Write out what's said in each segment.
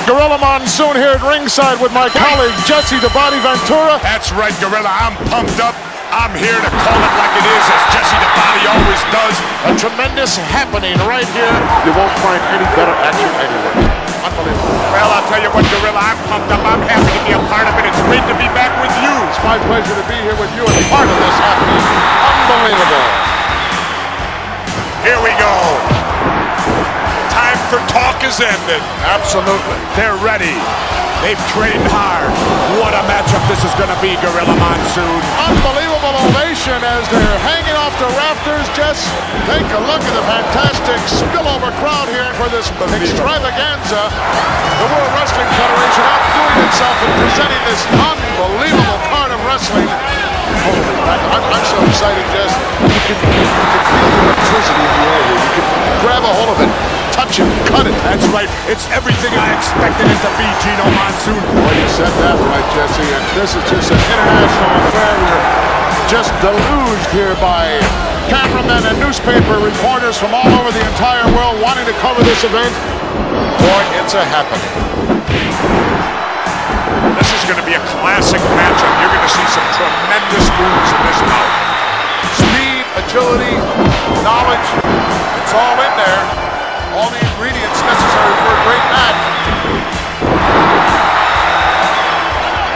Gorilla Monsoon here at ringside with my colleague Jesse "Dabydeen" Ventura. That's right, Gorilla. I'm pumped up. I'm here to call it like it is, as Jesse "Dabydeen" always does. A tremendous happening right here. You won't find any better action anywhere. Unbelievable. Well, I'll tell you what, Gorilla, I'm pumped up. I'm happy to be a part of it. It's great to be back with you. It's my pleasure to be here with you and part of this happening. Unbelievable. Here we go. Time for talk is ended. Absolutely. They're ready. They've trained hard. What a matchup this is going to be, Gorilla Monsoon. Unbelievable ovation as they're hanging off the rafters. Just take a look at the fantastic spillover crowd here for this extravaganza. The World Wrestling Federation outdoing itself and presenting this unbelievable card of wrestling. I'm so excited, Jess. You can feel the electricity in the air here. You can grab a hold of it, touch it, cut it. That's right. It's everything I expected it to be, Gino Monsoon. Well, you said that right, Jesse. And this is just an international affair. We're just deluged here by cameramen and newspaper reporters from all over the entire world wanting to cover this event. Boy, it's a happening. This is going to be a classic matchup. You're going to see some tremendous moves in this bout. Speed, agility, knowledge, it's all in there. All the ingredients necessary for a great match.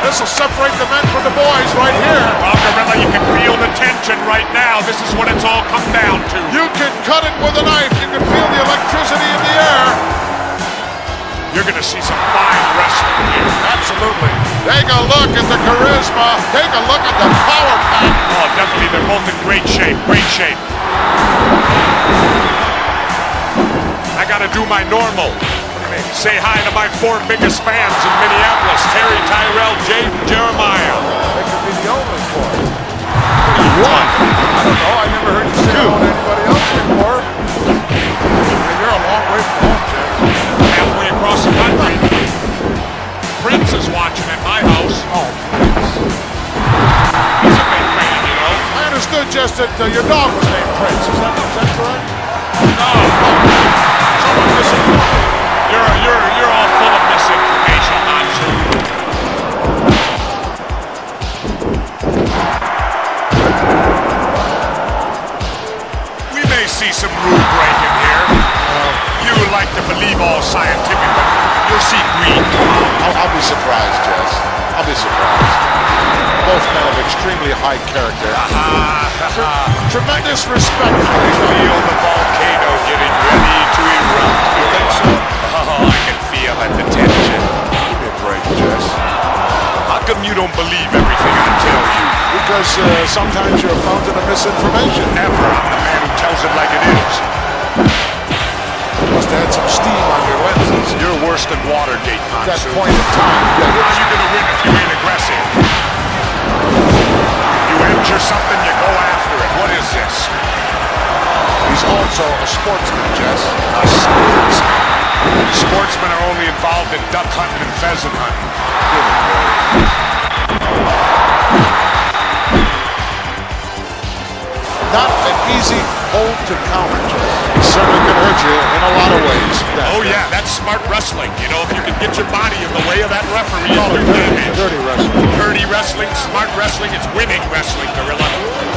This will separate the men from the boys right here. Well, Gorilla, you can feel the tension right now. This is what it's all come down to. You can cut it with a knife. You can feel the electricity in the air. You're going to see some fine wrestling here. Absolutely. Take a look at the charisma. Take a look at the power pack. Oh, definitely. They're both in great shape. Great shape. I got to do my normal. Say hi to my 4 biggest fans in Minneapolis. Terry, Tyrell, Jade, and Jeremiah. They could be the only 4. One. I don't know. I never heard you say hello to anybody else before. You're a long way from home, Jeff. Halfway across the country. Prince is watching at my house. Oh, Prince. He's a big fan, you know. I understood just that your dog was named Prince. Is that correct? No. Someone misinformed. You're all full of misinformation, Monsoon. We may see some rule breaking here. You like to believe all scientific, but you'll see green come out. I'll be surprised, Jess. I'll be surprised. Both men of extremely high character. Tremendous respect for each other. Feel the volcano getting ready to erupt. You think so? Oh, I can feel it, the tension. Give me a break, Jess. How come you don't believe everything I tell you? Because sometimes you're a fountain of misinformation. Never. I'm the man who tells it like it is. You must have had some steam on your lenses. You're worse than Watergate, At that Monsoon. point in time. How are you going to win if you ain't aggressive? You injure something, you go after it. What is this? He's also a sportsman, Jess. A sportsman. Sportsmen are only involved in duck hunting and pheasant hunting. Not an easy hold to counter, Jess. He certainly can hurt you in a lot of ways. Oh yeah, that's smart wrestling. You know, if you can get your body in the way of that referee, Call it dirty wrestling. Dirty wrestling, smart wrestling, it's winning wrestling, Gorilla.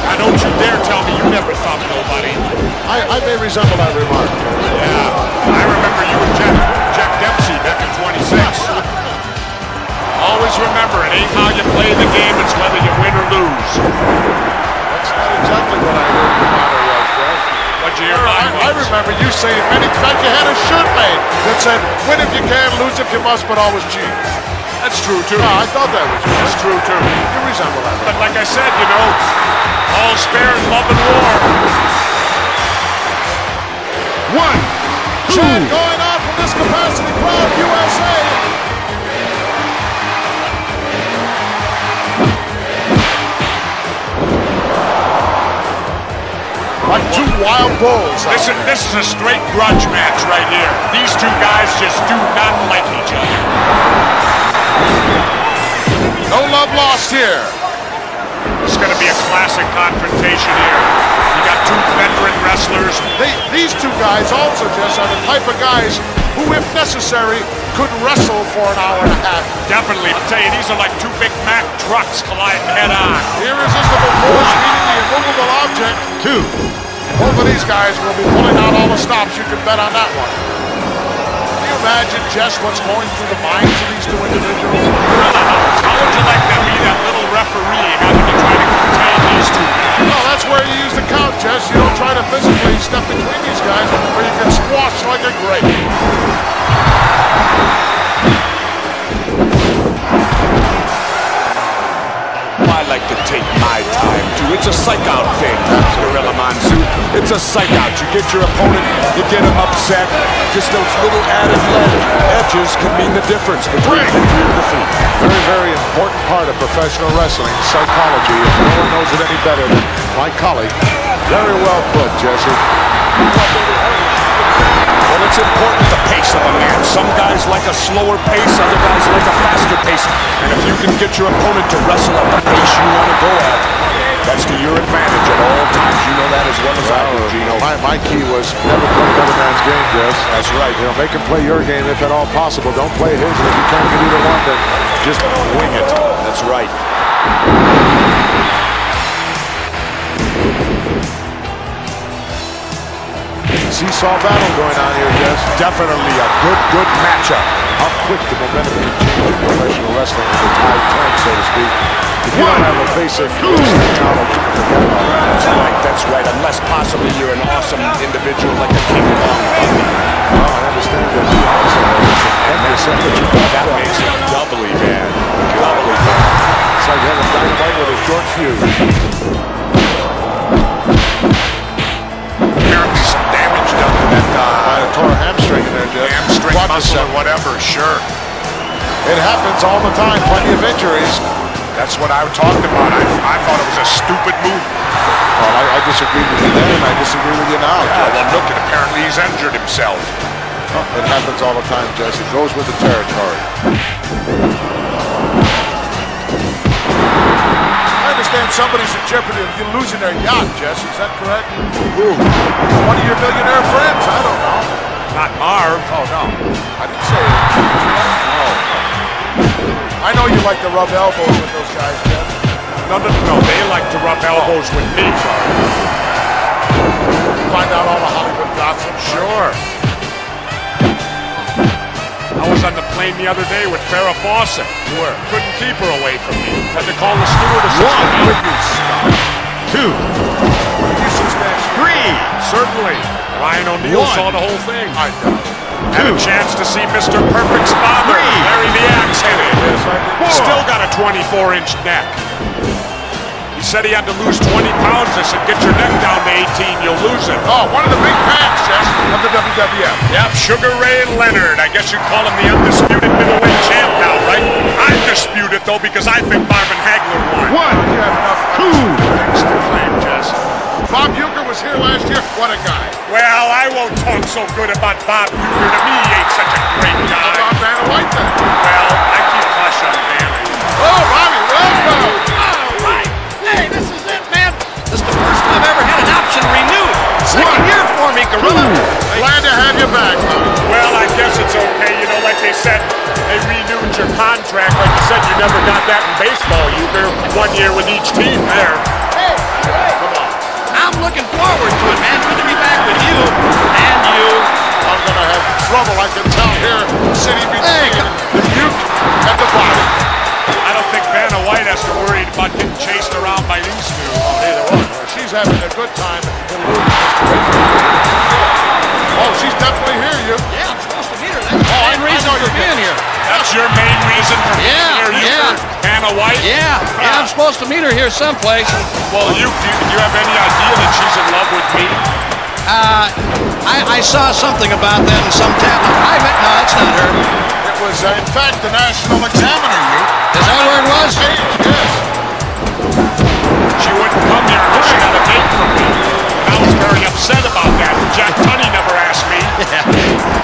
Now don't you dare tell me you never thumped nobody. I may resemble that remark. Yeah, I remember you and Jack Dempsey back in 26. Always remember, it ain't how you play the game, it's whether you win or lose. That's not exactly what I heard your motto was, Jeff. What'd you hear mine was? I remember you saying many times you had a shirt made that said, win if you can, lose if you must, but always cheat. That's true, too. No, I thought that was you. That's true, too. You resemble that. But like I said, you know, all's fair in love and war. 1, 2. Chant going on from this capacity crowd, USA. Like 2 wild bulls. This is a straight grudge match right here. These 2 guys just do not like each other. No love lost here. It's going to be a classic confrontation here. You got 2 veteran wrestlers. These 2 guys also, Jess, are the type of guys who, if necessary, could wrestle for an hour and a half. Definitely. I'll tell you, these are like two big Mack trucks colliding head on. Irresistible force meeting the immovable object. 2. Both of these guys will be pulling out all the stops. You can bet on that one. Can you imagine just what's going through the minds of these two individuals? How would you like to be that little referee having to try to contain these two guys? Well, that's where you use the count, Jess. You don't try to physically step between these guys, or you can squash like a grape. I like to take my time, too. It's a psych-out thing, Gorilla Monsoon. It's a psych-out. You get your opponent, you get him upset. Just those little added edges can mean the difference between victory and defeat. Very, very important part of professional wrestling, psychology. If no one knows it any better than my colleague. Very well put, Jesse. Well, it's important the pace of a man. Some guys like a slower pace, other guys like a faster pace. And if you can get your opponent to wrestle at the pace you want to go at, that's to your advantage at all times. You know that as well as I do, Gino. My key was never play another man's game, Jess. That's right. You know, make him play your game if at all possible. Don't play his, and if you can't get either one, then just wing it. That's right. Seesaw battle going on here, Jess. Definitely a good matchup. How quick the momentum can change in professional wrestling when the tide turns, so to speak. If you don't have a basic instinct, forget about it. That's right. Unless possibly you're an awesome individual like the King Kong. Oh, I understand that you also have some that you got. That makes it doubly bad. Doubly bad. It's like having dynamite with a short fuse. Apparently some damage done to that guy. Might have tore a hamstring in there, Jeff. Hamstring muscle or whatever, sure. It happens all the time. Plenty of injuries. That's what I talked about. I thought it was a stupid move. Well, I disagreed with you then, and I disagree with you now. Well, look, apparently he's injured himself. Oh, it happens all the time, Jess. It goes with the territory. I understand somebody's in jeopardy of losing their yacht, Jess. Is that correct? Who? One of your millionaire friends. I don't know. Not Marv. Oh, no. I didn't say it. Oh. I know you like to rub elbows with those guys, Jeff. No. They like to rub elbows with me. Find out all the Hollywood gossip. Sure. I was on the plane the other day with Farrah Fawcett. Where? Couldn't keep her away from me. Had to call the stewardess. Two. Three. Certainly. Ryan O'Neal saw the whole thing. I doubt it. Had a chance to see Mr. Perfect's father, Larry the Axe, hit it. Yes, I did. Still got a 24-inch neck. He said he had to lose 20 pounds. I said, get your neck down to 18, you'll lose it. Oh, one of the big fans, Jess, of the WWF. Yep, Sugar Ray Leonard. I guess you'd call him the undisputed middleweight champ now, right? I dispute it, though, because I think Marvin Hagler won. One. You have enough things to claim, Jess. Bob Uecker was here last year. What a guy. Well, I won't talk so good about Bob Uecker. To me, he ain't such a great guy. Bob Vanna White then. Well, I keep hush on Vanna. Oh, Bobby, welcome. All right. Hey, this is it, man. This is the first I've ever had an option renewed. Second year for me, Gorilla. Glad to have you back, Bobby. Well, I guess it's okay. You know, like they said, they renewed your contract. Like you said, you never got that in baseball. You were 1 year with each team there. Hey, come on. I'm looking forward to it, man. Good to be back with you and you. I'm going to have trouble, I can tell here, sitting between the Uke and the Bobby. I don't think Vanna White has to worry about getting chased around by these two. Oh, neither one. She's having a good time. Oh, she's definitely here, you. Yeah, I'm supposed to meet her. That's the main reason for being here. That's your main reason for being here, Vanna White? Yeah, I'm supposed to meet her here someplace. Well, do you have any idea that she's in love with me? I saw something about that in some tablet. No, that's not her. It was, in fact, the National Examiner, you. Is that where it was? Yes. She wouldn't come here unless she got a date from me. And I was very upset about that. Jack Tunney never asked me.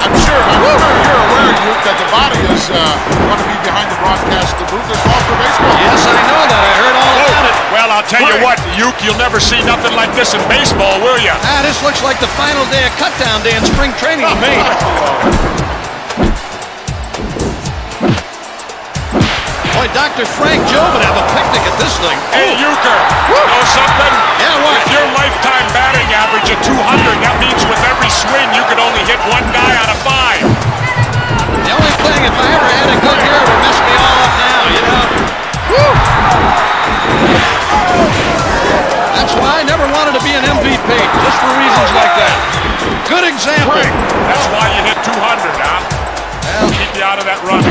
I'm sure you're aware, Uke, that the Body is going to be behind the broadcast booth as well for baseball. Yes, I know that. I heard all about it. Well, I'll tell you what, Uke, you'll never see nothing like this in baseball, will you? This looks like the final day of cut-down day in spring training to me. Boy, Dr. Frank Joe would have a picnic at this thing. Hey, Euchre, you know something? Yeah, what? If your lifetime batting average of 200, that means with every swing you could only hit one guy out of 5. The only thing, if I ever had a good year, it would mess me all up now, you know? Woo! That's why I never wanted to be an MVP, just for reasons like that. Good example. That's why you hit 200, huh? Well, Keep you out of that run.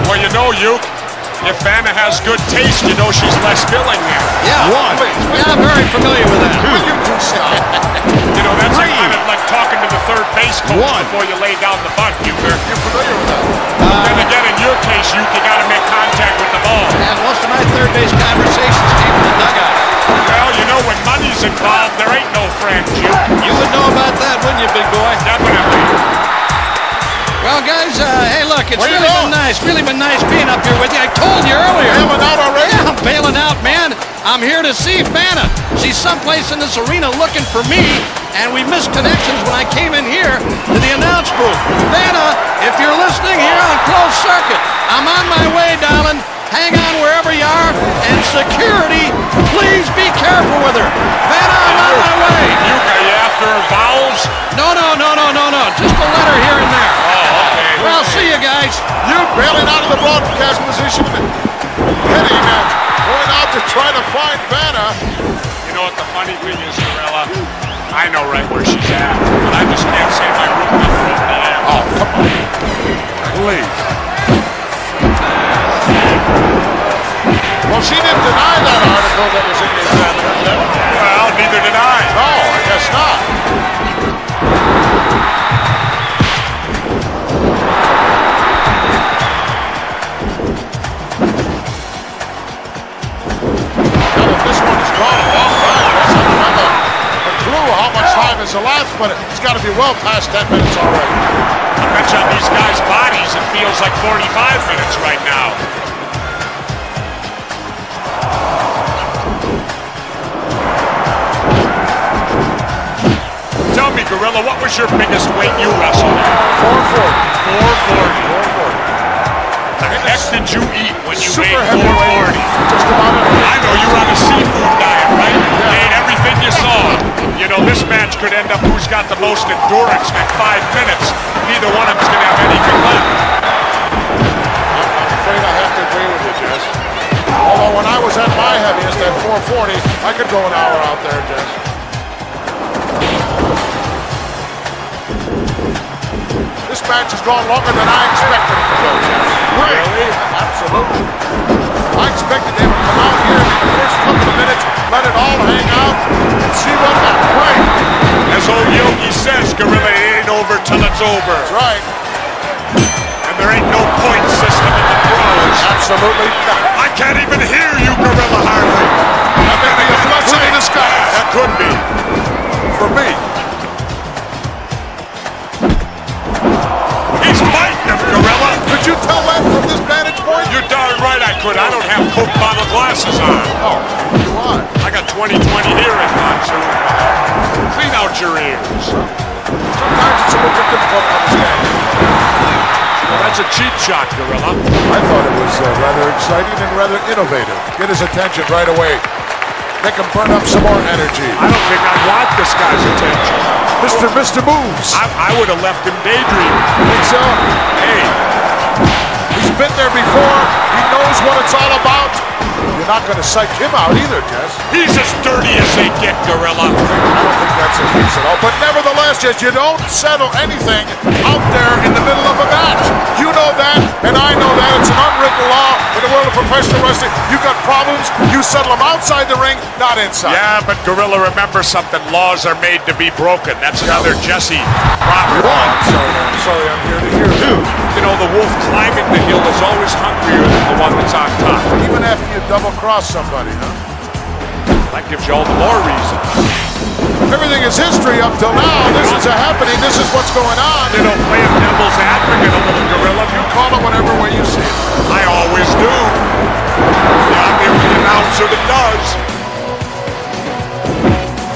Well, you know, if Vanna has good taste, you know she's less filling there. yeah. Yeah, I'm very familiar with that. You know, that's kind of like talking to the third base coach before you lay down the bunt, Euchre. You're familiar with that. Then again, in your case, you got to make contact with the ball. And most of my third base conversations came from the dugout. Well, you know, when money's involved, there ain't no friends, You would know about that, wouldn't you, big boy? Definitely. Well, guys, hey, look, it's really been nice being up here with you. I told you earlier. Bailing out already? Yeah, I'm bailing out, man. I'm here to see Vanna. She's someplace in this arena looking for me, and we missed connections when I came in here to the announce booth. Vanna, if you're listening here on closed circuit, I'm on my way, darling. Hang on wherever you are, and security, please be careful with her. Vanna, I'm on my way. Are you after her vowels? No. Just a letter here and there. Oh, okay. Well, see you guys. You bailing out of the broadcast position, hitting and going out to try to find Vanna. You know what the funny thing is, Gorilla? I know right where she's at, but I just can't say my root beer from the air. Oh, come on. Please. Well, she didn't deny that article that was in the Examiner. Well, neither did I. No, I guess not. Now that this one has gone a long time, I don't have a clue how much time has elapsed, but it's got to be well past 10 minutes already. I bet you on these guys' bodies it feels like 45 minutes right now. Tell me, Gorilla, what was your biggest weight you wrestled at? 440. 440. The heck did you eat when you Super weighed 440? Just about everything. I know you were on a seafood diet, right? You ate everything you saw. You know, this match could end up who's got the most endurance at 5 minutes. Neither one of them's going to have anything left. I'm afraid I have to agree with you, Jess. Although when I was at my heaviest at 440, I could go an hour out there, Jess. This match has gone longer than I expected it to go, Jess. Really? Absolutely. I expected they would come out here in the first couple of minutes, let it all hang out, and see what happened. Right. As old Yogi says, Gorilla, it ain't over till it's over. That's right. And there ain't no point system in the pros. Absolutely. I can't even hear you, Gorilla, hardly. That may be a blessing in disguise. That could be. For me. He's fighting him, Gorilla. Could you tell that from this vantage point? You're darn right I could. I don't have Coke bottle glasses on. Oh, you are. I got 20/20 hearing, Monsoon. Clean out your ears. Sometimes it's a little bit difficult to understand. Well, that's a cheap shot, Gorilla. I thought it was rather exciting and rather innovative. Get his attention right away. Make him burn up some more energy. I don't think I want this guy's attention. Mr. Moves. I would have left him daydreaming. Think so? Hey, He's been there before. He knows what it's all about. You're not going to psych him out either, Jess. he's as dirty as they get, Gorilla. I don't think that's the case at all. But nevertheless, Jess, you don't settle anything out there in the middle of a match. You know that, and I know that. It's an unwritten law in the world of professional wrestling. You got problems, you settle them outside the ring, not inside. Yeah, but Gorilla, remember something. Laws are made to be broken. That's another Jesse Rock law. I'm sorry, I'm here to hear you. You know, the wolf climbing the hill is always hungrier than the one that's on top. Even after you double-cross somebody, huh? That gives you all the more reason. Everything is history up till now. This is a happening. This is what's going on. You know, playing devil's advocate a little, Gorilla. You call it whatever way you see it. I always do. Yeah, I'm the only announcer that does.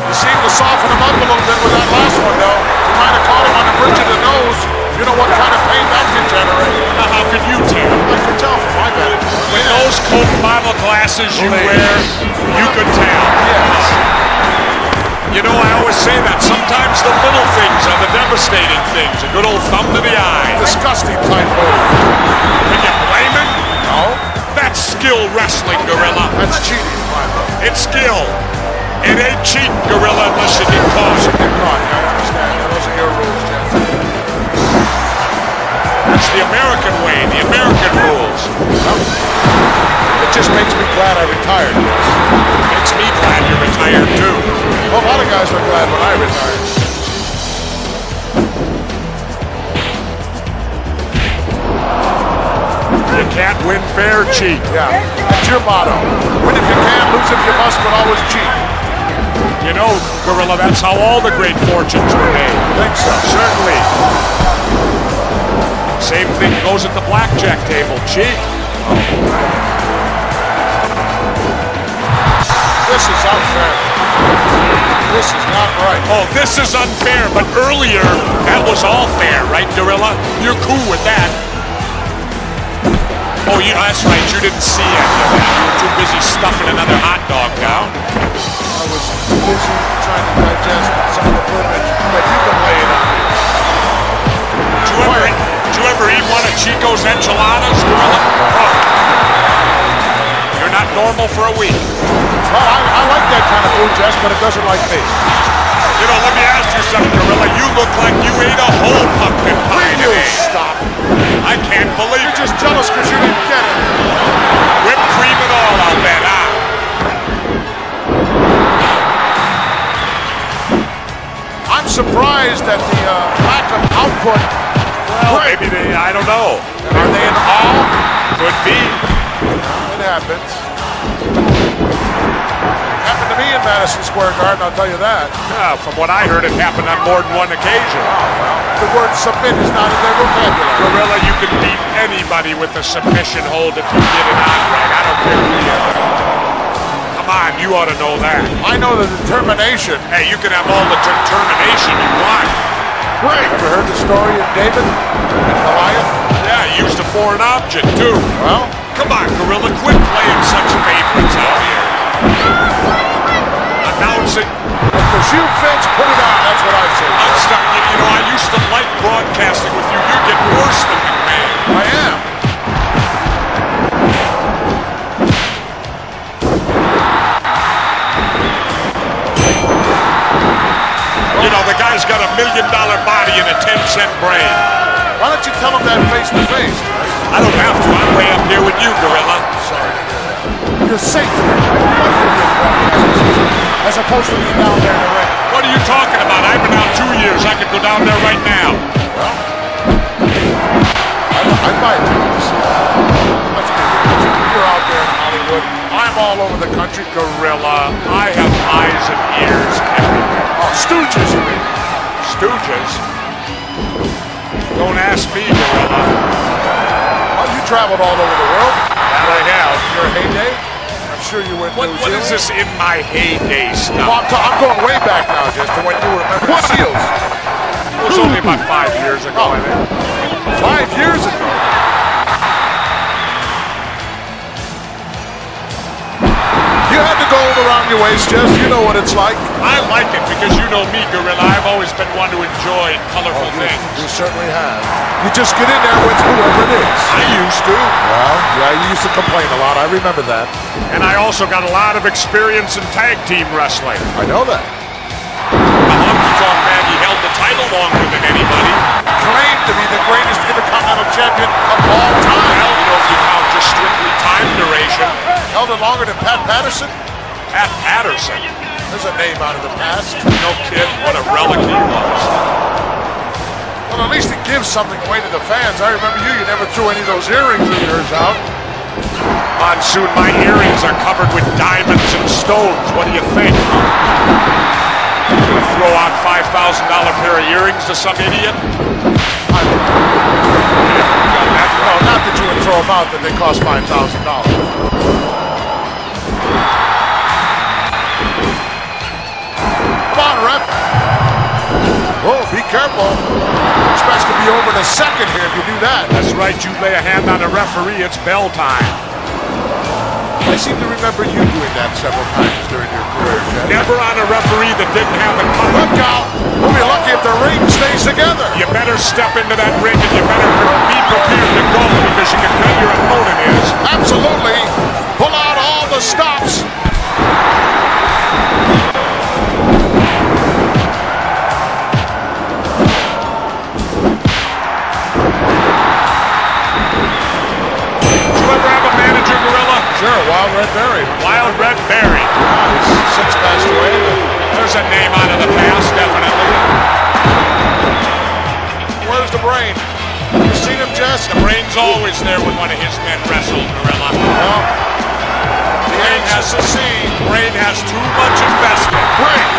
You seem to soften him up a little bit with that last one, though. You might have caught him on the bridge of the nose. You know what kind of pain that can generate. Now, how could you tell? I can tell from my vantage point. With those Coke bottle glasses you wear, you could tell. Yes. You know, I always say that. Sometimes the little things are the devastating things. A good old thumb to the eye. Disgusting type move. Can you blame him? No. That's skill wrestling, Gorilla. That's cheating, my book. It's skill. It ain't cheating, Gorilla, unless you get caught. Get caught. I understand. Those are your rules, Jeff. That's the American way, the American rules. Well, it just makes me glad I retired, yes. Makes me glad you're retired, too. Well, a lot of guys were glad when I retired. You can't win fair, cheat. Yeah, that's your motto. Win if you can, lose if you must, but always cheat. You know, Gorilla, that's how all the great fortunes were made. Think so? Certainly. Same thing goes at the blackjack table. Cheat. This is unfair. This is not right. Oh, this is unfair, but earlier, that was all fair, right, Gorilla? You're cool with that. Oh, that's right, you didn't see any of that. You were too busy stuffing another hot dog down. I was busy trying to digest some of the footage that you've been laying on me. Did you ever eat one of Chico's enchiladas, Gorilla? Oh. You're not normal for a week. Well, I like that kind of food, Jess, but it doesn't like me. You know, let me ask you something, Gorilla. You look like you ate a whole pumpkin pie Will you today. stop? I can't believe You're it. just jealous because you didn't get it. Whipped cream and all, I'll bet, huh? I'm surprised at the lack of output. Well, maybe they, I don't know. Are they in awe? Could be. It happens. It happened to me in Madison Square Garden, I'll tell you that. Yeah, from what I heard, it happened on more than one occasion. The word submit is not in their vocabulary. Gorilla, you can beat anybody with a submission hold if you get it on right. I don't care who you are. Come on, you ought to know that. I know the determination. Hey, you can have all the determination you want. Great. Ever heard the story of David and Goliath? Yeah, he used a foreign object, too. Well, Come on, Gorilla, quit playing such favorites out here. Announcing. if the shoe fits, put it on. That's what I say. I'm starting, you know, I used to like broadcasting with you. You're getting worse than McMahon. I am. You know, the guy's got $1 million body and a 10-cent brain. Why don't you tell him that face to face? I don't have to. I'm way up here with you, Gorilla. Sorry. You're safe here. As opposed to being down there in the ring. What are you talking about? I've been out 2 years. I could go down there right now. Well, I might. Let's be real. You're out there in Hollywood. I'm all over the country. Gorilla, I have eyes and ears everywhere. Oh, stooges, you mean? Stooges? Don't ask me, Gorilla. Well, you traveled all over the world. That I have. Your heyday? I'm sure you went to New What Zealand. is this in my heyday Well, stuff? I'm going way back now, just to when you were a member of SEALs. It was only about 5 years ago, I think. 5 years ago. You had the gold around your waist, Jess. You know what it's like. I like it because you know me, Gorilla. I've always been one to enjoy colorful things. You certainly have. You just get in there with whoever it is. I used to. Well, yeah, you used to complain a lot. I remember that. And I also got a lot of experience in tag team wrestling. I know that. The honky tonk man, he held the title longer than anybody. Claimed to be the greatest Intercontinental Champion of all time. Well, you know, if you count just strictly time duration. Held it longer than Pat Patterson. Pat Patterson. There's a name out of the past. No kid, what a relic he was. Well, at least it gives something away to the fans. I remember you never threw any of those earrings of yours out. Monsoon, my earrings are covered with diamonds and stones. What do you think? You gonna throw out $5,000 pair of earrings to some idiot? No, not that you would throw them out, that they cost $5,000. Come on, ref. Oh, be careful. This match could be you over to second here if you do that. That's right, you lay a hand on a referee, it's bell time. I seem to remember you doing that several times during your career, Jeff. Never on a referee that didn't have the cover. Look out! We'll be lucky if the ring stays together. You better step into that ring and you better be prepared to go because you can bet your opponent is. Absolutely. Pull out all the stops. Sure, Wild Red Berry. Wild Red Berry. Yeah, he's since passed away. There's a name out of the past, definitely. Where's the Brain? You seen him, Jess? The Brain's always there when one of his men wrestled, Gorilla. Well, the anxious to see. Brain has too much invested. Brain!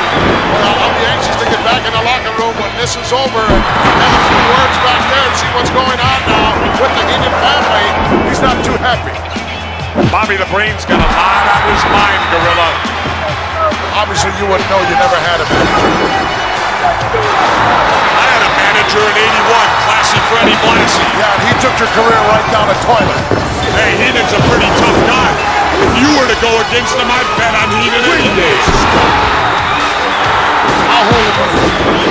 Well, I'll be anxious to get back in the locker room when this is over and have a few words back there and see what's going on now with the Indian family. He's not too happy. Bobby the Brain's got a lot on his mind, Gorilla. Obviously, you wouldn't know. You never had a manager. I had a manager in '81, Classy Freddie Blassie. Yeah, and he took your career right down the toilet. Hey, Heenan's a pretty tough guy. If you were to go against him, I'd bet on Heenan any day. I'll hold the money.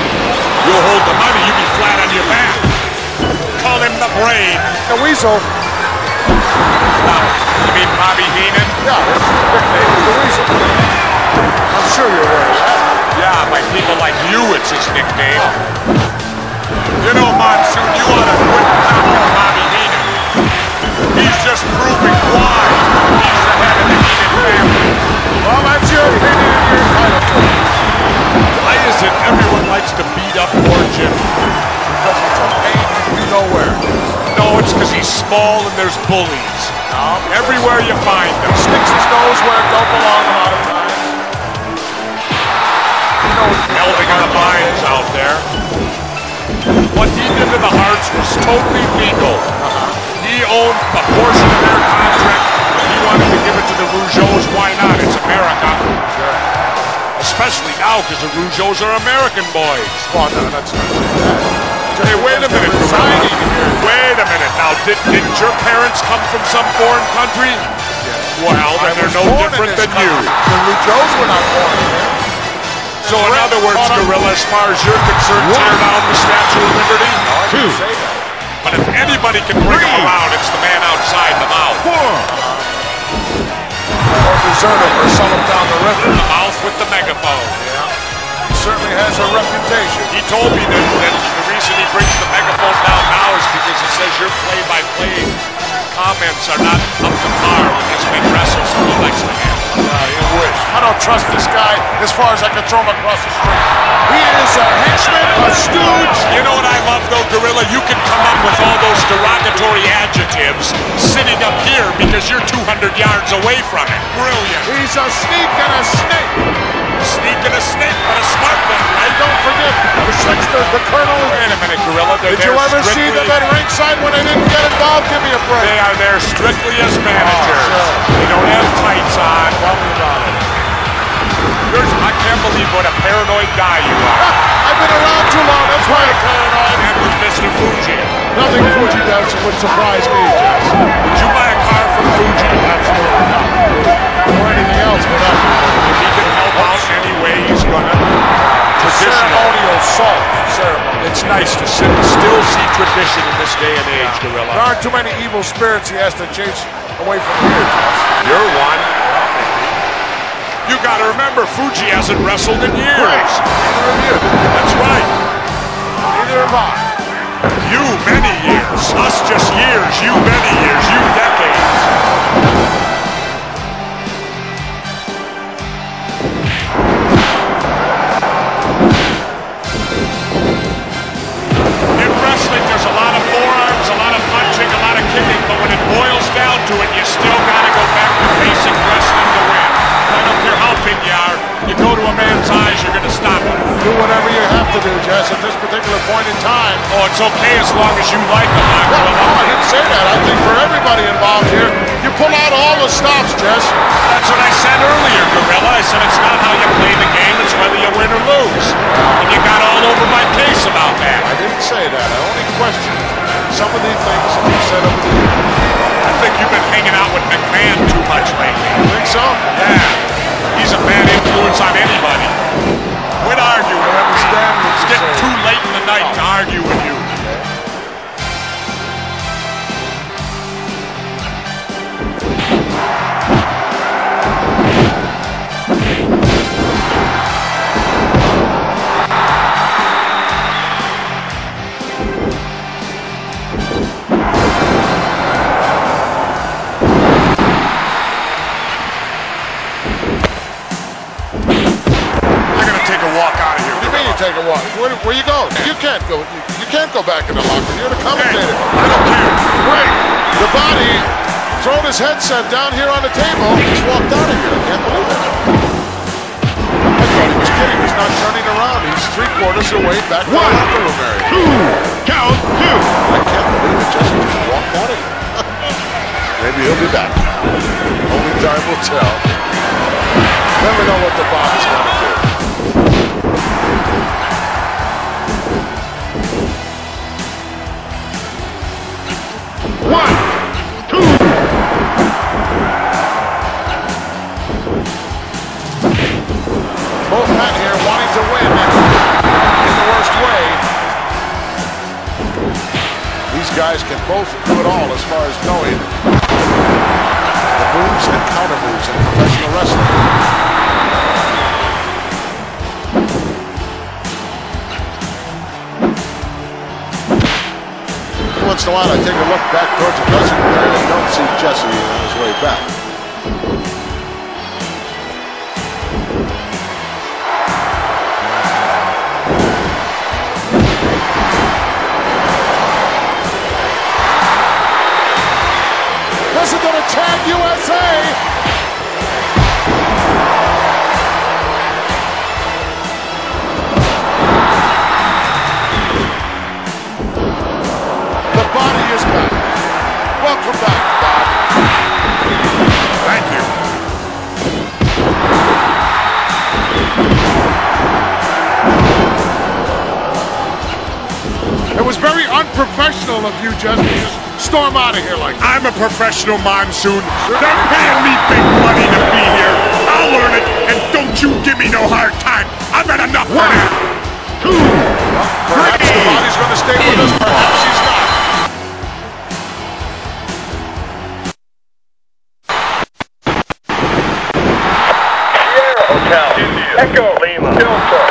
You'll hold the money, you be flat on your back. Call him the Brain. The Weasel. You mean Bobby Heenan? Yeah, his nickname is the Weasel. I'm sure you're aware of that. Yeah, by people like you, it's his nickname. You know, Monsoon, you ought to quit knocking Bobby Heenan. He's just proving why he's the head of the Heenan family. Well, that's your opinion and you're entitled to it. Why is it everyone likes to beat up poor Jim? Because it's a pain to be nowhere. No, it's because he's small and there's bullies. No, everywhere you find them. Sticks his nose where it don't belong a lot of times. You know, Melding on the vines out there. What he did to the Hearts was totally legal. He owned a portion of their contract. He wanted to give it to the Rougeaus. Why not? It's America. Sure. Especially now because the Rougeaus are American boys. Well, no, that's not saying that. Hey, wait a minute, resigning here. Wait a minute. Now, didn't your parents come from some foreign country? Yeah. Well, then they're no different than you. The Rougeaus were not born here. So in other words, Gorilla, as far as you're concerned, tear down the Statue of Liberty? No, I didn't say that. But if anybody can bring him around, it's the man outside the mouth. Or desert him or sell him down the river. The mouth with the megaphone. Yeah. He certainly has a reputation. He told me that the reason he brings the megaphone down now is because he says your play-by-play comments are not up to par when his men wrestle, so he likes to have. You wish. I don't trust this guy as far as I can throw him across the street. He is a henchman, a stooge. You know what I love, though, Gorilla? You can come up with all those derogatory adjectives sitting up here because you're 200 yards away from it. Brilliant. He's a sneak and a snake. Sneak and a snake, but a smart one, right? Don't forget, the Slickster, the Colonel. Wait a minute, Gorilla. Did you ever see them at ringside when they didn't get involved? Give me a break. They are there strictly as managers. Sure. They don't have tights on. Tell me about it. I can't believe what a paranoid guy you are. I've been around too long. That's why I'm paranoid. And with Mr. Fuji. Nothing Fuji does would surprise me, Jess. Did you buy a car from Fuji? Absolutely not. Or anything else for that matter. If he can help out any way, he's gonna. Ceremonial salt ceremony. It's nice to still see tradition in this day and age, Gorilla. There aren't too many evil spirits he has to chase away from here, Jess. You're one. You gotta remember, Fuji hasn't wrestled in years. Neither of you. That's right. Neither have I. You, many years. Us, just years. You, many years. You, decades. In wrestling, there's a lot of forearms, a lot of punching, a lot of kicking, but when it boils down to it, you still gotta go back to basic wrestling to win. I don't care how big you are, you go to a man's eyes, you're gonna stop him. Do whatever you have to do, Jess, at this particular point in time. Oh, it's okay as long as you like him, No, I didn't say that. I think for everybody involved here, you pull out all the stops, Jess. That's what I said earlier, Gorilla. I said it's not how you play the game, it's whether you win or lose. And you got all over my case about that. I didn't say that. I only questioned influence on anybody. Quit arguing. I understand what It's you're getting saying. too late in the night to argue with you. Take a walk. Where you going? You can't go. You can't go back in the locker. You're the commentator. Hey, I don't care. Right. The body throwing his headset down here on the table. Just walked out of here. I can't believe it. I thought he was kidding. He's not turning around. He's 3/4 of the way back to the locker room area. Count two. I can't believe it. Jesse just walked out of here. Maybe he'll be back. Only time will tell. Never know what the Bob is going to do. Both men here wanting to win in the worst way. These guys can both do it all as far as knowing the moves and counter moves in professional wrestling. Once in a while I take a look back towards the dressing room and I don't see Jesse on his way back. Listen to the chant, USA! The body is back. Welcome back, Bob. Thank you. It was very unprofessional of you, Jesse, to just storm out of here like that. I'm a professional, Monsoon. They're paying me big money to be here. I'll learn it, and don't you give me no hard time. I've had enough of that. Perhaps the body's going to stay with us, perhaps he's not. Sierra Hotel, India, Echo, Lima, Delta.